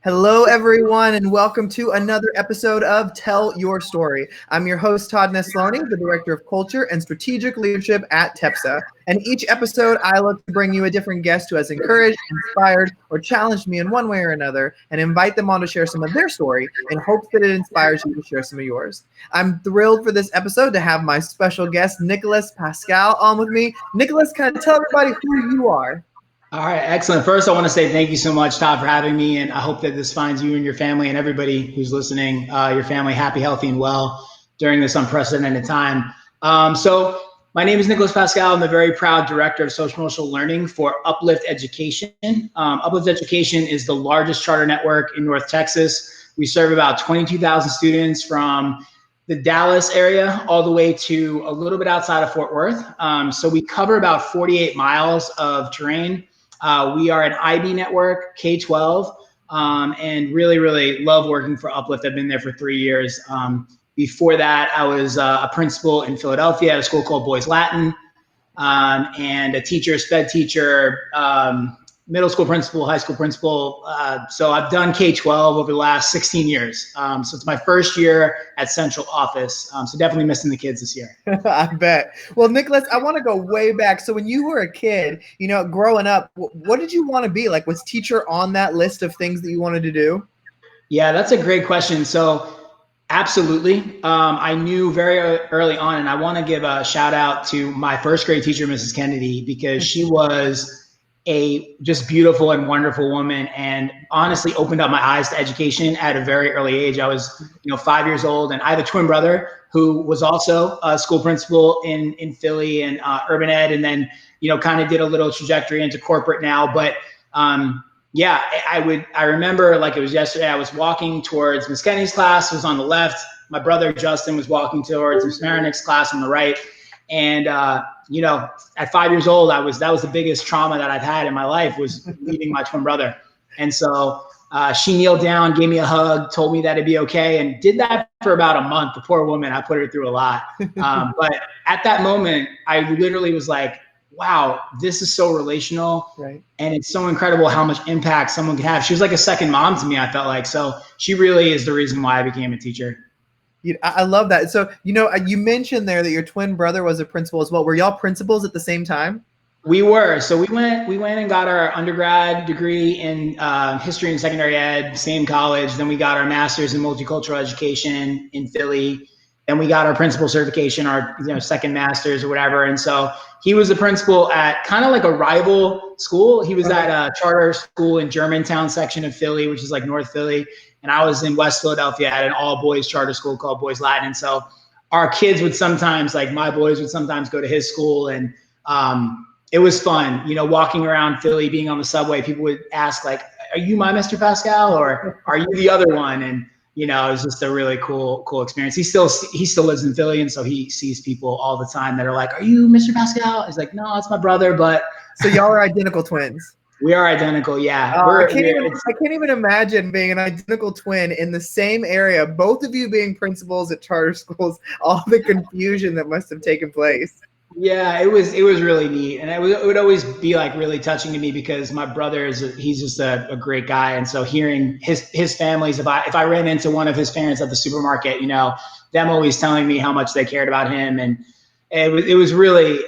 Hello, everyone, and welcome to another episode of Tell Your Story. I'm your host, Todd Nesloni, the Director of Culture and Strategic Leadership at TEPSA. And each episode, I look to bring you a different guest who has encouraged, inspired, or challenged me in one way or another, and invite them on to share some of their story in hopes that it inspires you to share some of yours. I'm thrilled for this episode to have my special guest, Nicholas Pascale, on with me. Nicholas, can I tell everybody who you are? All right, excellent. First, I want to say thank you so much, Todd, for having me, and I hope that this finds you and your family and everybody who's listening, your family happy, healthy, and well during this unprecedented time. My name is Nicholas Pascale. I'm the very proud Director of Social Emotional Learning for Uplift Education. Uplift Education is the largest charter network in North Texas. We serve about 22,000 students from the Dallas area all the way to a little bit outside of Fort Worth. So we cover about 48 miles of terrain. We are an IB network, K-12, and really, really love working for Uplift. I've been there for 3 years. Before that, I was a principal in Philadelphia at a school called Boys Latin, and a teacher, sped teacher, middle school principal, high school principal. So I've done K-12 over the last 16 years. So it's my first year at central office. So definitely missing the kids this year. I bet. Well, Nicholas, I want to go way back. So when you were a kid, growing up, what did you want to be? Like, was teacher on that list of things that you wanted to do? Yeah, that's a great question. So absolutely. I knew very early on, and I want to give a shout out to my first grade teacher, Mrs. Kennedy, because she was a just beautiful and wonderful woman, and honestly opened up my eyes to education at a very early age. I was, 5 years old, and I have a twin brother who was also a school principal in Philly and urban ed, and then, kind of did a little trajectory into corporate now. But yeah, I remember like it was yesterday. I was walking towards Miss Kennedy's class, was on the left. My brother Justin was walking towards Miss Marinick's class on the right. And at 5 years old, that was the biggest trauma that I've had in my life, was leaving my twin brother. And so she kneeled down, gave me a hug, told me that it'd be okay, and did that for about a month. The poor woman, I put her through a lot. But at that moment, I literally was like, wow, this is so relational. Right. And it's so incredible how much impact someone can have. She was like a second mom to me, I felt like. So she really is the reason why I became a teacher. I love that. So, you mentioned there that your twin brother was a principal as well. Were y'all principals at the same time? We were. So we went and got our undergrad degree in history and secondary ed, same college. Then we got our master's in multicultural education in Philly. Then we got our principal certification, our second master's or whatever. And so he was a principal at kind of like a rival school. He was at a charter school in Germantown section of Philly, which is like North Philly. And I was in West Philadelphia at an all boys charter school called Boys Latin. And so our kids would sometimes, like my boys would sometimes go to his school, and it was fun, walking around Philly, being on the subway. People would ask like, are you my Mr. Pascale, or are you the other one? And, it was just a really cool experience. He still lives in Philly. And so he sees people all the time that are like, are you Mr. Pascale? He's like, no, it's my brother. But so y'all are identical twins. We are identical. Yeah. I can't even imagine being an identical twin in the same area, both of you being principals at charter schools, all the confusion that must have taken place. Yeah, it was really neat. And it would always be like really touching to me, because my brother he's just a great guy. And so hearing his families, if I ran into one of his parents at the supermarket, them always telling me how much they cared about him. And it was really,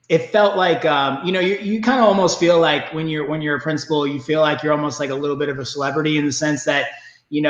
it felt like, you kind of almost feel like when you're a principal, you feel like you're almost like a little bit of a celebrity, in the sense that, you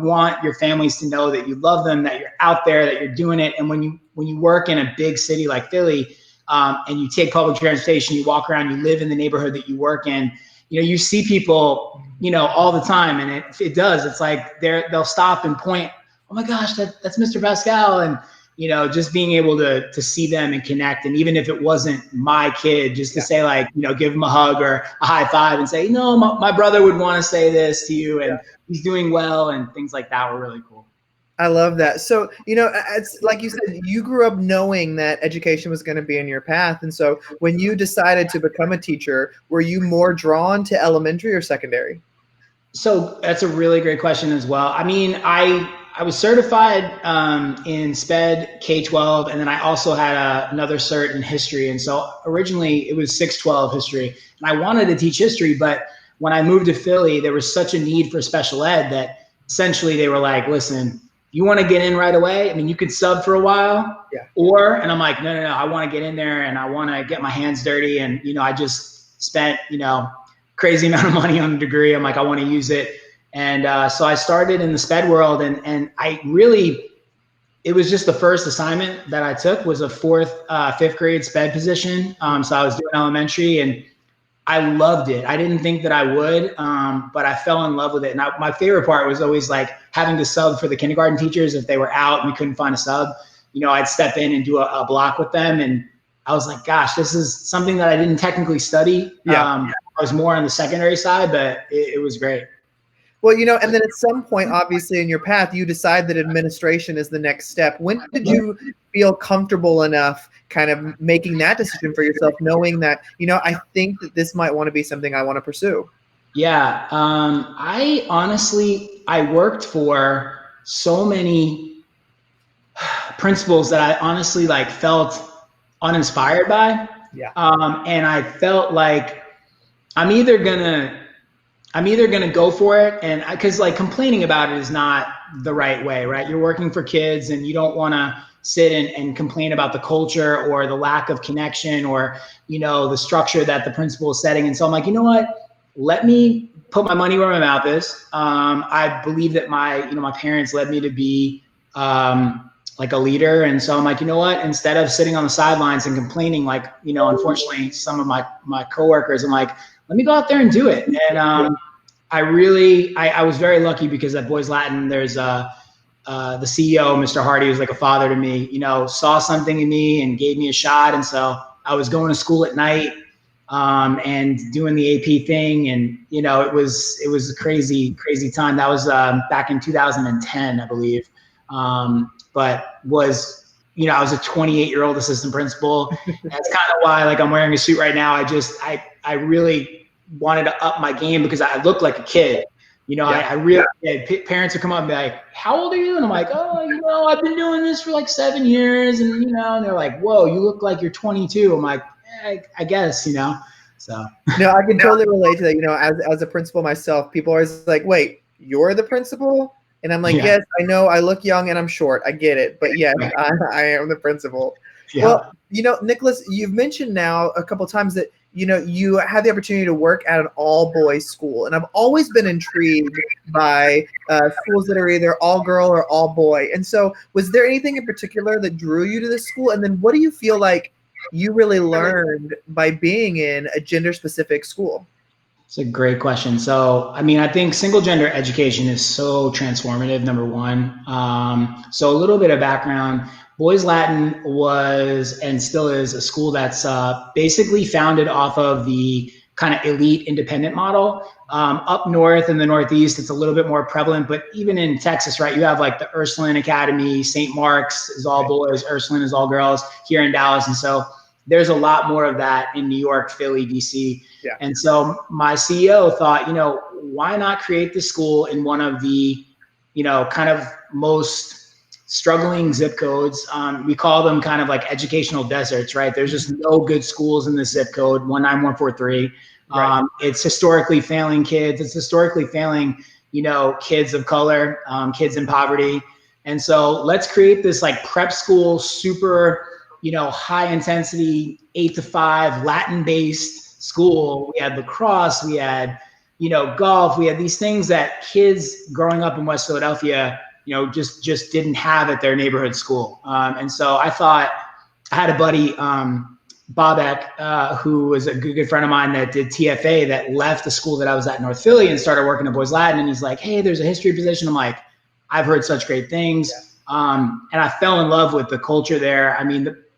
want your families to know that you love them, that you're out there, that you're doing it. And when you work in a big city like Philly, and you take public transportation, you walk around, you live in the neighborhood that you work in, you see people, all the time. And it's like they'll stop and point, oh my gosh, that's Mr. Pascale. And, just being able to see them and connect. And even if it wasn't my kid, just to say like, give him a hug or a high five and say, my brother would want to say this to you, and he's doing well, and things like that were really cool. I love that. So, it's like you said, you grew up knowing that education was going to be in your path. And so when you decided to become a teacher, were you more drawn to elementary or secondary? So that's a really great question as well. I mean, I was certified in SPED K-12, and then I also had another cert in history. And so originally it was 612 history, and I wanted to teach history, but when I moved to Philly, there was such a need for special ed that essentially they were like, listen, you want to get in right away? I mean, you could sub for a while, and I'm like, no, I want to get in there and I want to get my hands dirty. And, I just spent, crazy amount of money on a degree. I'm like, I want to use it. And so I started in the SPED world, and I really, it was just the first assignment that I took was a fifth grade SPED position. So I was doing elementary, and I loved it. I didn't think that I would, but I fell in love with it. And my favorite part was always like having to sub for the kindergarten teachers if they were out and we couldn't find a sub. I'd step in and do a block with them, and I was like, gosh, this is something that I didn't technically study. I was more on the secondary side, but it was great. Well, and then at some point, obviously, in your path, you decide that administration is the next step. When did you feel comfortable enough kind of making that decision for yourself, knowing that, I think that this might want to be something I want to pursue? Yeah. I worked for so many principals that I honestly felt uninspired by. Yeah. And I felt like I'm either gonna go for it, and because complaining about it is not the right way, right? You're working for kids, and you don't want to sit and complain about the culture or the lack of connection or the structure that the principal is setting. And so I'm like, you know what? Let me put my money where my mouth is. I believe that my parents led me to be like a leader, and so I'm like, you know what? Instead of sitting on the sidelines and complaining, unfortunately, some of my coworkers, I'm like, let me go out there and do it. And I was very lucky because at Boys Latin, there's the CEO, Mr. Hardy, who's like a father to me, saw something in me and gave me a shot. And so I was going to school at night and doing the AP thing. And, it was a crazy, crazy time. That was back in 2010, I believe. But was, I was a 28-year-old assistant principal. That's kind of why, I'm wearing a suit right now. I really wanted to up my game because I looked like a kid. I really did. Parents would come up and be like, how old are you? And I'm like, oh, I've been doing this for 7 years. And, and they're like, whoa, you look like you're 22. I'm like, I guess, so. No, I can totally relate to that. As a principal myself, people are always like, wait, you're the principal? And I'm like, yes, I know I look young and I'm short. I get it. But yes, I am the principal. Yeah. Well, Nicholas, you've mentioned now a couple of times that, you had the opportunity to work at an all-boys school. And I've always been intrigued by schools that are either all-girl or all-boy. And so was there anything in particular that drew you to this school? And then what do you feel like you really learned by being in a gender-specific school? It's a great question. So, I think single gender education is so transformative, number one. So a little bit of background. Boys Latin was and still is a school that's basically founded off of the kind of elite independent model. Up north in the Northeast, it's a little bit more prevalent, but even in Texas, right, you have the Ursuline Academy, St. Mark's is all boys, Ursuline is all girls here in Dallas. And so there's a lot more of that in New York, Philly, DC. Yeah. And so my CEO thought, why not create the school in one of the, kind of most struggling zip codes. We call them kind of educational deserts, right? There's just no good schools in this zip code, 19143. Right. It's historically failing kids. It's historically failing, kids of color, kids in poverty. And so let's create this prep school, super, high intensity, 8 to 5 Latin based school. We had lacrosse, we had, golf, we had these things that kids growing up in West Philadelphia, just didn't have at their neighborhood school. And so I thought, I had a buddy, Bobek, who was a good friend of mine that did TFA, that left the school that I was at in North Philly and started working at Boys Latin. And he's like, hey, there's a history position. I'm like, I've heard such great things. And I fell in love with the culture there.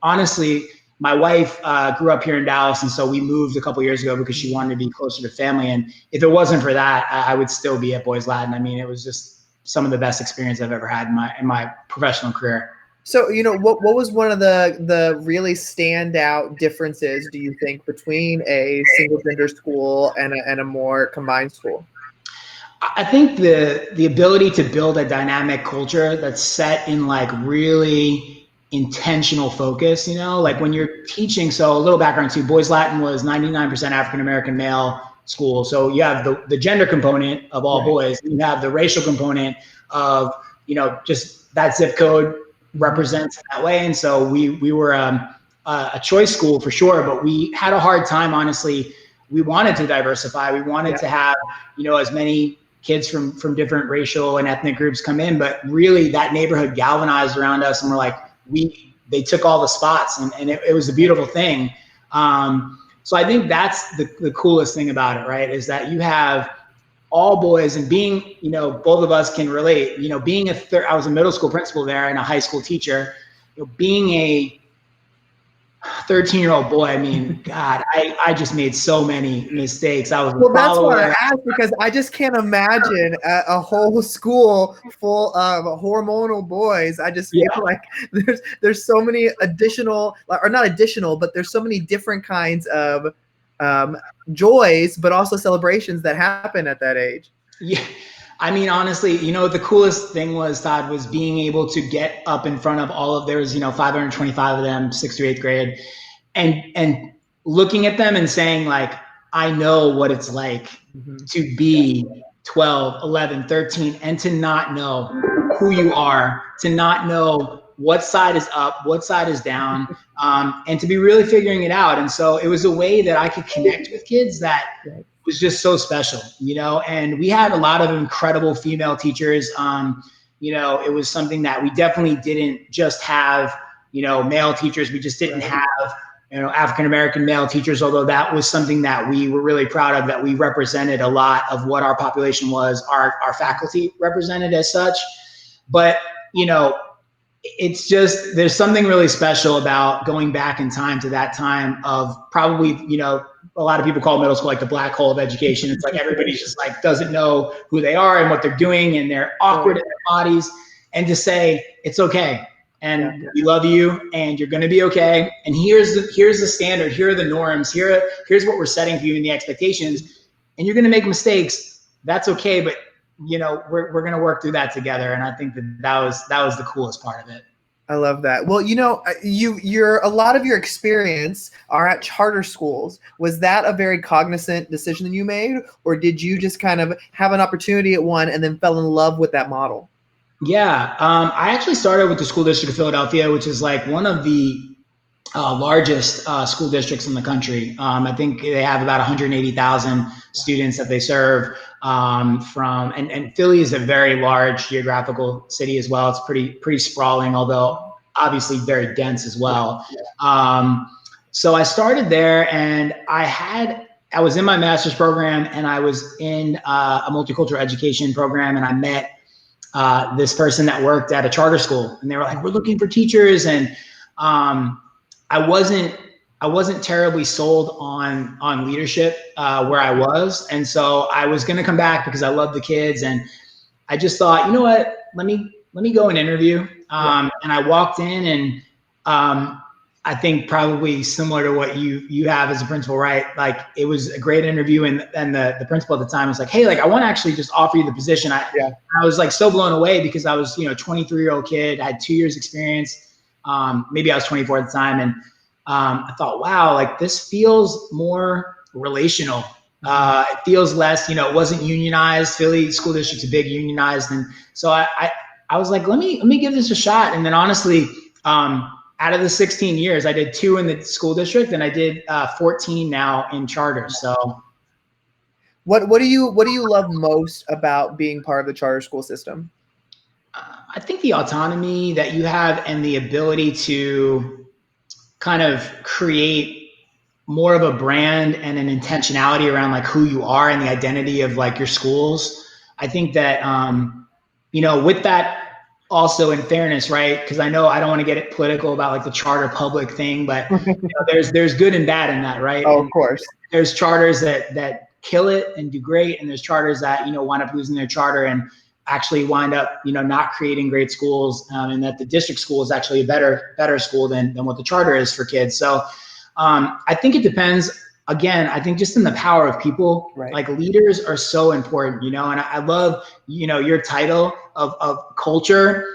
Honestly, my wife grew up here in Dallas, and so we moved a couple years ago because she wanted to be closer to family. And if it wasn't for that, I would still be at Boys Latin. It was just some of the best experience I've ever had in my professional career. So, what was one of the really standout differences, do you think, between a single gender school and a more combined school? I think the ability to build a dynamic culture that's set in really intentional focus, when you're teaching. So a little background too, Boys Latin was 99% African-American male school. So you have the gender component of all boys, and you have the racial component of, just that zip code represents that way. And so we were a choice school for sure, but we had a hard time, honestly. We wanted to diversify. We wanted to have, as many kids from different racial and ethnic groups come in, but really that neighborhood galvanized around us, and we're like, they took all the spots, and it was a beautiful thing. So I think that's the coolest thing about it, right? Is that you have all boys, and being, both of us can relate, being I was a middle school principal there and a high school teacher, being a 13-year-old boy. I mean, God, I just made so many mistakes. I was that's why I asked, because I just can't imagine a whole school full of hormonal boys. I just feel like there's so many additional, or not additional, but there's so many different kinds of joys, but also celebrations that happen at that age. Yeah. I mean, honestly, the coolest thing was, Todd, was being able to get up in front of all of, there was, 525 of them, 6th through 8th grade, and looking at them and saying, like, I know what it's like to be 12, 11, 13, and to not know who you are, to not know what side is up, what side is down, and to be really figuring it out. And so it was a way that I could connect with kids that was just so special, and we had a lot of incredible female teachers. It was something that we definitely didn't just have, male teachers. We just didn't have, African-American male teachers, although that was something that we were really proud of, that we represented a lot of what our population was, our faculty represented as such. But, it's just, there's something really special about going back in time to that time of probably, a lot of people call middle school like the black hole of education. It's like everybody's just like doesn't know who they are and what they're doing, and they're awkward in their bodies. And to say, it's okay, and we love you, and you're going to be okay. And here's the standard. Here are the norms. Here's what we're setting for you and the expectations. And you're going to make mistakes. That's okay, but we're going to work through that together. And I think that was the coolest part of it. I love that. Well, you're a lot of your experience are at charter schools. Was that a very cognizant decision that you made, or did you just kind of have an opportunity at one and then fell in love with that model? Yeah, I actually started with the School District of Philadelphia, which is like one of the largest school districts in the country. I think they have about 180,000 students that they serve. And Philly is a very large geographical city as well. It's pretty sprawling, although obviously very dense as well. So I started there, and I was in my master's program, and I was in a multicultural education program, and I met this person that worked at a charter school, and they were like, we're looking for teachers. And I wasn't terribly sold on leadership where I was. And so I was going to come back because I love the kids. And I just thought, you know what, let me go and interview. And I walked in, and I think probably similar to what you have as a principal, right? Like, it was a great interview, and the principal at the time was like, hey, like, I want to actually just offer you the position. I was like so blown away, because I was, 23-year-old kid, I had 2 years experience. Maybe I was 24 at the time. And I thought, wow, like, this feels more relational. It feels less, it wasn't unionized. Philly School District's a big unionized. And so I was like, let me give this a shot. And then honestly, out of the 16 years, I did 2 in the school district, and I did 14 now in charter. So what do you love most about being part of the charter school system? I think the autonomy that you have, and the ability to kind of create more of a brand and an intentionality around like who you are and the identity of like your schools. I think that, with that also, in fairness, right? Because I know I don't want to get it political about like the charter public thing, but there's good and bad in that, right? Oh, of course. There's charters that kill it and do great, and there's charters that wind up losing their charter and actually wind up not creating great schools, and that the district school is actually a better school than what the charter is for kids. So I think it depends. Again, I think just in the power of people, right? Like, leaders are so important, and I love, your title of culture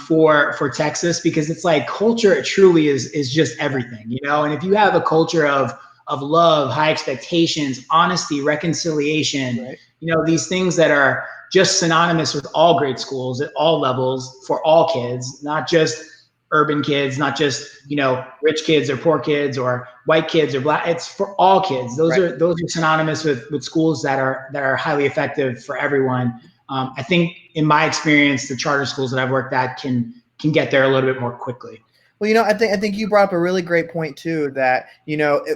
for Texas, because it's like culture, it truly is just everything, and if you have a culture of of love, high expectations, honesty, reconciliation, Right. These things that are just synonymous with all great schools at all levels for all kids, not just urban kids, not just, rich kids or poor kids or white kids or black. It's for all kids. Those are synonymous with schools that are highly effective for everyone. I think in my experience, the charter schools that I've worked at can get there a little bit more quickly. Well, I think you brought up a really great point too, that,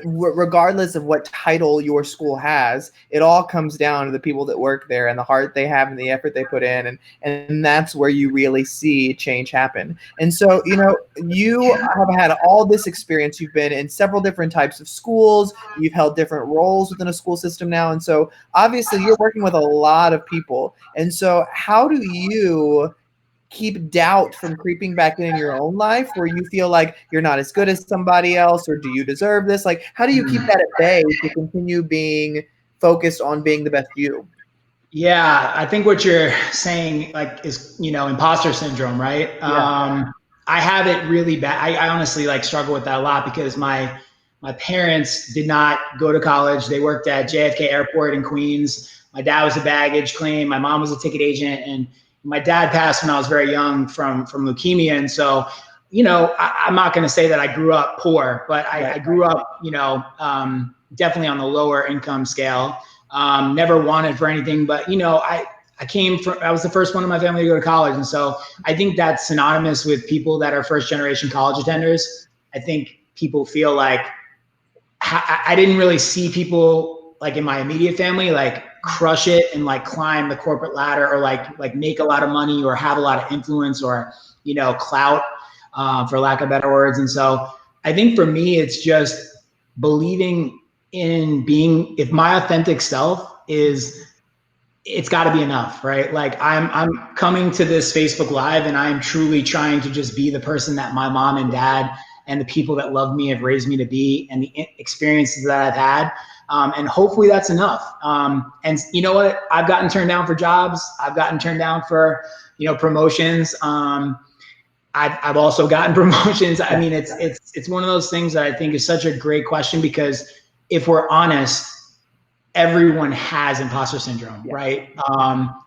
regardless of what title your school has, it all comes down to the people that work there and the heart they have and the effort they put in. And that's where you really see change happen. And so, you have had all this experience. You've been in several different types of schools. You've held different roles within a school system now. And so obviously you're working with a lot of people. And so how do you keep doubt from creeping back in your own life, where you feel like you're not as good as somebody else, or do you deserve this? Like, how do you keep that at bay to continue being focused on being the best you? Yeah, I think what you're saying is, imposter syndrome, right? Yeah. I have it really bad. I honestly struggle with that a lot because my parents did not go to college. They worked at JFK Airport in Queens. My dad was a baggage claim. My mom was a ticket agent, and my dad passed when I was very young from leukemia. And so, I'm not going to say that I grew up poor, but I grew up, definitely on the lower income scale. Never wanted for anything, but I was the first one in my family to go to college. And so I think that's synonymous with people that are first generation college attenders. I think people feel like I didn't really see people in my immediate family, crush it and climb the corporate ladder or make a lot of money or have a lot of influence or, clout, for lack of better words. And so I think for me, it's just believing in being, if my authentic self is, it's got to be enough, right? I'm coming to this Facebook Live and I'm truly trying to just be the person that my mom and dad and the people that love me have raised me to be, and the experiences that I've had. And hopefully that's enough. And you know what? I've gotten turned down for jobs. I've gotten turned down for, promotions. I've also gotten promotions. I mean, it's one of those things that I think is such a great question, because if we're honest, everyone has imposter syndrome, right?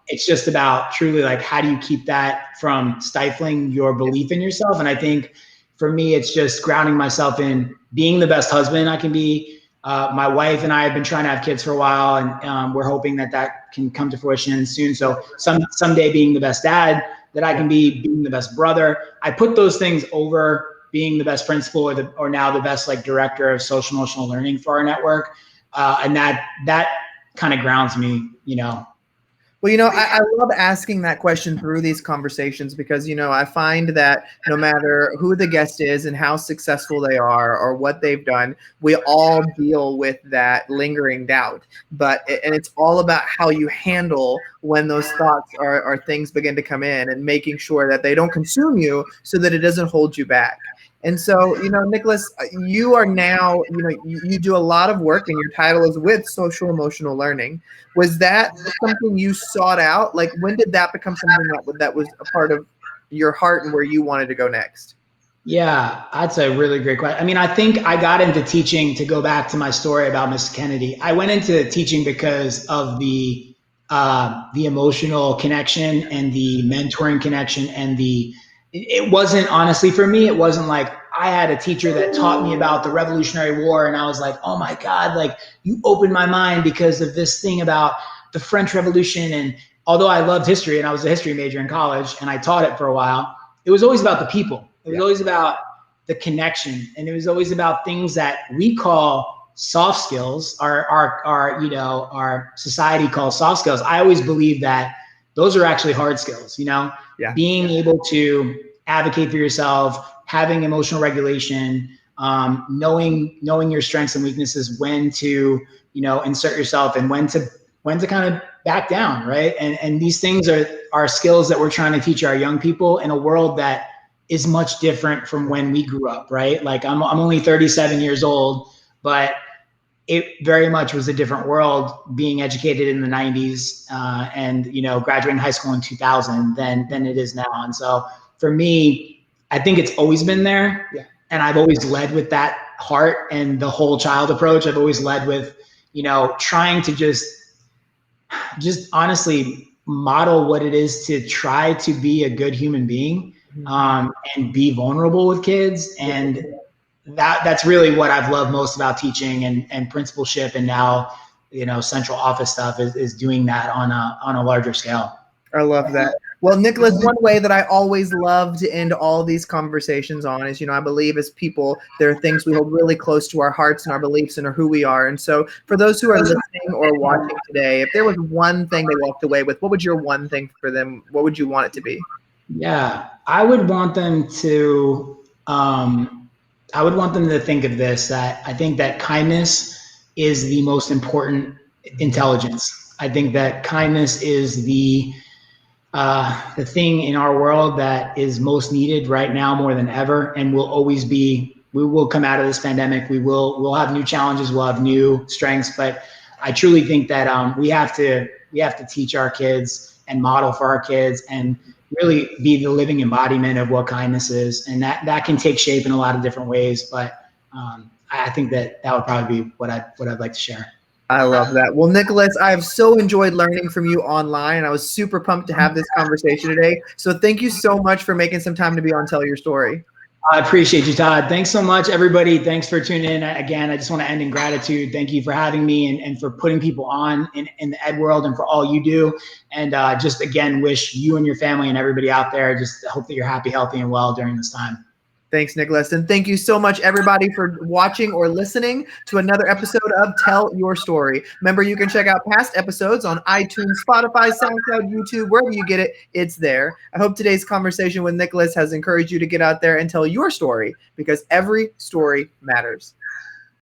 It's just about truly how do you keep that from stifling your belief in yourself? And I think for me, it's just grounding myself in being the best husband I can be. My wife and I have been trying to have kids for a while, and we're hoping that can come to fruition soon. So someday being the best dad that I can be, being the best brother. I put those things over being the best principal or now the best director of social emotional learning for our network. And that kind of grounds me, Well, I love asking that question through these conversations, because, I find that no matter who the guest is and how successful they are or what they've done, we all deal with that lingering doubt. And it's all about how you handle when those thoughts or things begin to come in, and making sure that they don't consume you so that it doesn't hold you back. And so, Nicholas, you are now, you do a lot of work, and your title is with social emotional learning. Was that something you sought out? When did that become something that was a part of your heart and where you wanted to go next? Yeah, that's a really great question. I mean, I think I got into teaching, to go back to my story about Miss Kennedy. I went into teaching because of the emotional connection and the mentoring connection, and it wasn't, honestly, for me, it wasn't I had a teacher that taught me about the Revolutionary War, and I was like, oh my God, you opened my mind because of this thing about the French Revolution. And although I loved history and I was a history major in college and I taught it for a while, it was always about the people. It was always about the connection, and it was always about things that we call soft skills, our society calls soft skills. I always believe that those are actually hard skills, being able to advocate for yourself, having emotional regulation, knowing your strengths and weaknesses, when to, insert yourself, and when to kind of back down, right? And these things are skills that we're trying to teach our young people in a world that is much different from when we grew up, right? I'm only 37 years old, but it very much was a different world being educated in the 90s, and graduating high school in 2000 than it is now. And so for me, I think it's always been there, and I've always led with that heart and the whole child approach. I've always led with, trying to just honestly model what it is to try to be a good human being, and be vulnerable with kids. And that's really what I've loved most about teaching and principalship, and now, central office stuff is doing that on a larger scale. I love that. Well, Nicholas, one way that I always love to end all these conversations on is, I believe as people, there are things we hold really close to our hearts and our beliefs and who we are. And so for those who are listening or watching today, if there was one thing they walked away with, what would your one thing for them? What would you want it to be? Yeah, I would want them to, think of this, that I think that kindness is the most important intelligence. I think that kindness is the thing in our world that is most needed right now more than ever, and will always be. We will come out of this pandemic. We'll have new challenges. We'll have new strengths. But I truly think that we have to teach our kids and model for our kids, and really be the living embodiment of what kindness is. And that can take shape in a lot of different ways. But I think that would probably be what I'd like to share. I love that. Well, Nicholas, I have so enjoyed learning from you online. I was super pumped to have this conversation today. So thank you so much for making some time to be on Tell Your Story. I appreciate you, Todd. Thanks so much, everybody. Thanks for tuning in. Again, I just want to end in gratitude. Thank you for having me and for putting people on in the ed world, and for all you do. And just again, wish you and your family and everybody out there, just hope that you're happy, healthy, and well during this time. Thanks, Nicholas. And thank you so much, everybody, for watching or listening to another episode of Tell Your Story. Remember, you can check out past episodes on iTunes, Spotify, SoundCloud, YouTube, wherever you get it, it's there. I hope today's conversation with Nicholas has encouraged you to get out there and tell your story, because every story matters.